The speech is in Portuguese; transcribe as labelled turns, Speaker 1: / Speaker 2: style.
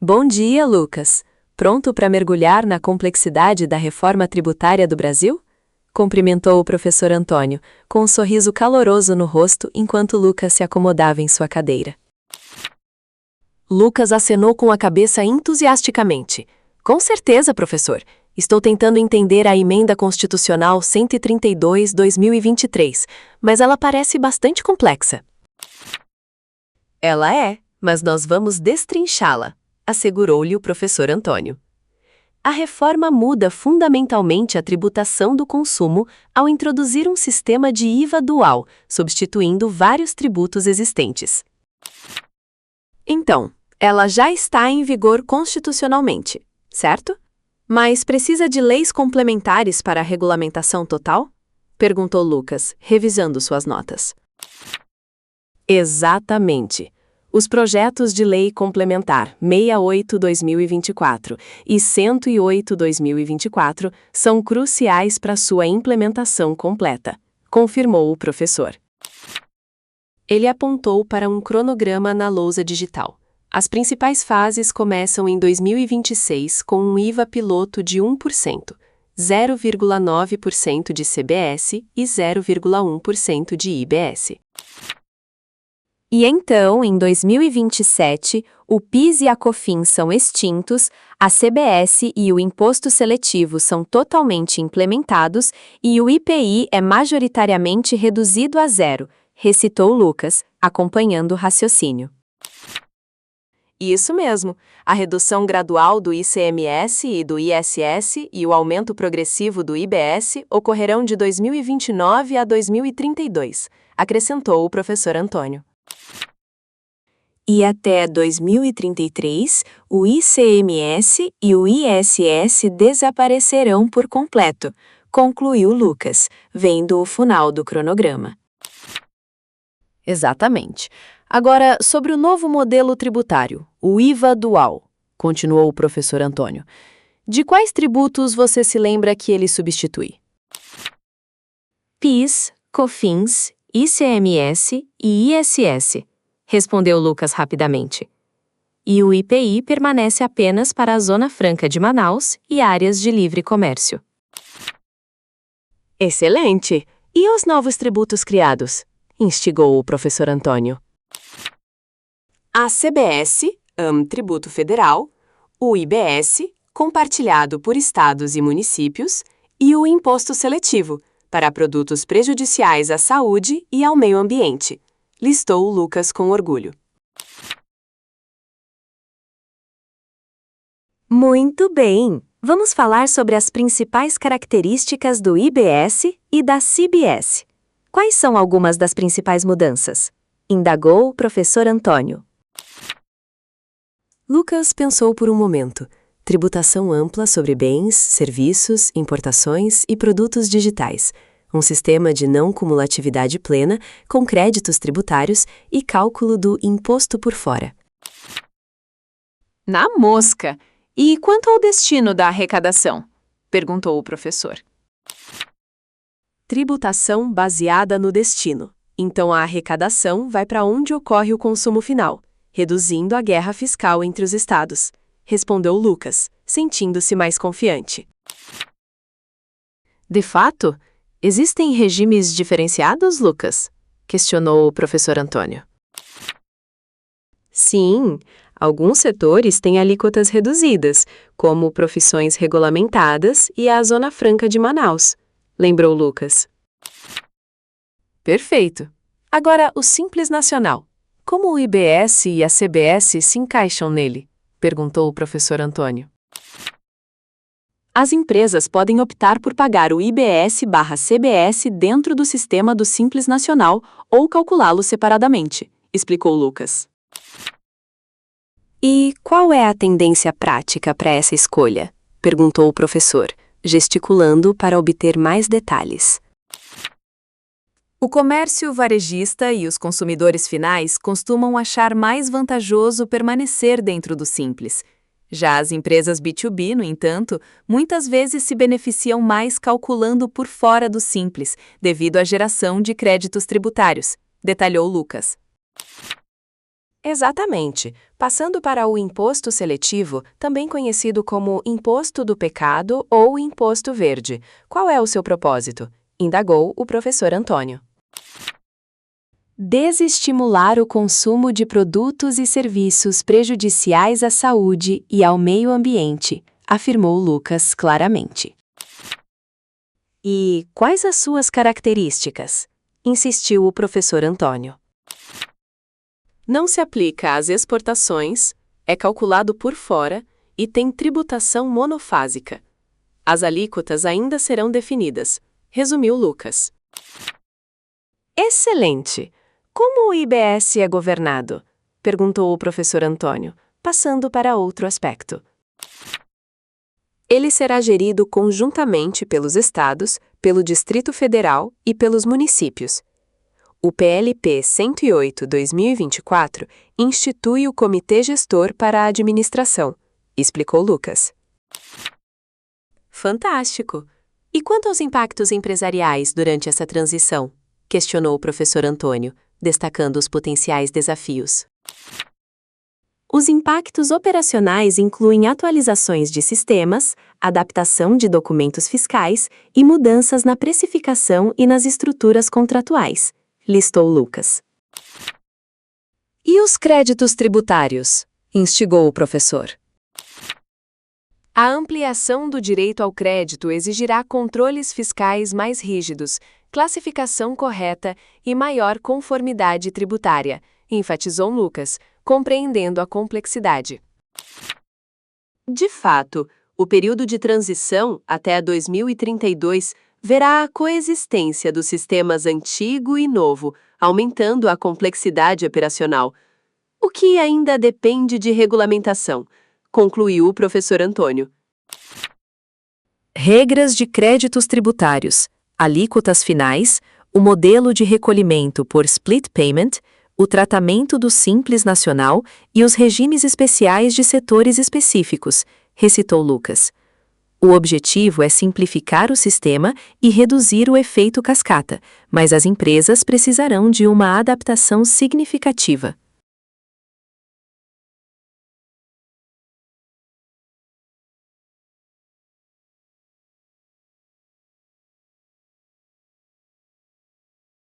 Speaker 1: Bom dia, Lucas. Pronto para mergulhar na complexidade da reforma tributária do Brasil? Cumprimentou o professor Antônio, com um sorriso caloroso no rosto enquanto Lucas se acomodava em sua cadeira. Lucas acenou com a cabeça entusiasticamente. Com certeza, professor. Estou tentando entender a Emenda Constitucional 132/2023, mas ela parece bastante complexa. Ela é, mas nós vamos destrinchá-la, assegurou-lhe o professor Antônio. A reforma muda fundamentalmente a tributação do consumo ao introduzir um sistema de IVA dual, substituindo vários tributos existentes. Então, ela já está em vigor constitucionalmente, certo? Mas precisa de leis complementares para a regulamentação total? Perguntou Lucas, revisando suas notas. Exatamente. Os projetos de lei complementar 68/2024 e 108/2024 são cruciais para sua implementação completa, confirmou o professor. Ele apontou para um cronograma na lousa digital. As principais fases começam em 2026 com um IVA piloto de 1%, 0,9% de CBS e 0,1% de IBS. E então, em 2027, o PIS e a COFINS são extintos, a CBS e o Imposto Seletivo são totalmente implementados e o IPI é majoritariamente reduzido a zero, recitou Lucas, acompanhando o raciocínio. Isso mesmo, a redução gradual do ICMS e do ISS e o aumento progressivo do IBS ocorrerão de 2029 a 2032, acrescentou o professor Antônio. E até 2033, o ICMS e o ISS desaparecerão por completo, concluiu Lucas, vendo o final do cronograma. Exatamente. Agora, sobre o novo modelo tributário, o IVA dual, continuou o professor Antônio. De quais tributos você se lembra que ele substitui? PIS, COFINS, ICMS e ISS, respondeu Lucas rapidamente. E o IPI permanece apenas para a Zona Franca de Manaus e áreas de livre comércio. Excelente! E os novos tributos criados? Instigou o professor Antônio. A CBS, Tributo Federal, o IBS, compartilhado por estados e municípios, e o Imposto Seletivo, para produtos prejudiciais à saúde e ao meio ambiente, listou Lucas com orgulho. Muito bem! Vamos falar sobre as principais características do IBS e da CBS. Quais são algumas das principais mudanças? Indagou o professor Antônio. Lucas pensou por um momento. Tributação ampla sobre bens, serviços, importações e produtos digitais. Um sistema de não cumulatividade plena, com créditos tributários e cálculo do imposto por fora.
Speaker 2: Na mosca! E quanto ao destino da arrecadação? Perguntou o professor.
Speaker 1: Tributação baseada no destino. Então a arrecadação vai para onde ocorre o consumo final, reduzindo a guerra fiscal entre os estados, respondeu Lucas, sentindo-se mais confiante. De fato, existem regimes diferenciados, Lucas? Questionou o professor Antônio. Sim, alguns setores têm alíquotas reduzidas, como profissões regulamentadas e a Zona Franca de Manaus, lembrou Lucas. Perfeito. Agora, o Simples Nacional. Como o IBS e a CBS se encaixam nele? Perguntou o professor Antônio. As empresas podem optar por pagar o IBS/CBS dentro do sistema do Simples Nacional ou calculá-lo separadamente, explicou Lucas. E qual é a tendência prática para essa escolha? Perguntou o professor, gesticulando para obter mais detalhes.
Speaker 2: O comércio varejista e os consumidores finais costumam achar mais vantajoso permanecer dentro do Simples. Já as empresas B2B, no entanto, muitas vezes se beneficiam mais calculando por fora do Simples, devido à geração de créditos tributários, detalhou Lucas.
Speaker 1: Exatamente. Passando para o imposto seletivo, também conhecido como imposto do pecado ou imposto verde. Qual é o seu propósito? Indagou o professor Antônio. Desestimular o consumo de produtos e serviços prejudiciais à saúde e ao meio ambiente, afirmou Lucas claramente. E quais as suas características? Insistiu o professor Antônio. Não se aplica às exportações, é calculado por fora e tem tributação monofásica. As alíquotas ainda serão definidas, resumiu Lucas. Excelente! Como o IBS é governado? Perguntou o professor Antônio, passando para outro aspecto. Ele será gerido conjuntamente pelos estados, pelo Distrito Federal e pelos municípios. O PLP 108/2024 institui o Comitê Gestor para a Administração, explicou Lucas. Fantástico! E quanto aos impactos empresariais durante essa transição? Questionou o professor Antônio, destacando os potenciais desafios. Os impactos operacionais incluem atualizações de sistemas, adaptação de documentos fiscais e mudanças na precificação e nas estruturas contratuais, listou Lucas. E os créditos tributários? Instigou o professor. A ampliação do direito ao crédito exigirá controles fiscais mais rígidos, classificação correta e maior conformidade tributária, enfatizou Lucas, compreendendo a complexidade. De fato, o período de transição, até 2032, verá a coexistência dos sistemas antigo e novo, aumentando a complexidade operacional, o que ainda depende de regulamentação, concluiu o professor Antônio. Regras de créditos tributários, alíquotas finais, o modelo de recolhimento por split payment, o tratamento do Simples Nacional e os regimes especiais de setores específicos, recitou Lucas. O objetivo é simplificar o sistema e reduzir o efeito cascata, mas as empresas precisarão de uma adaptação significativa.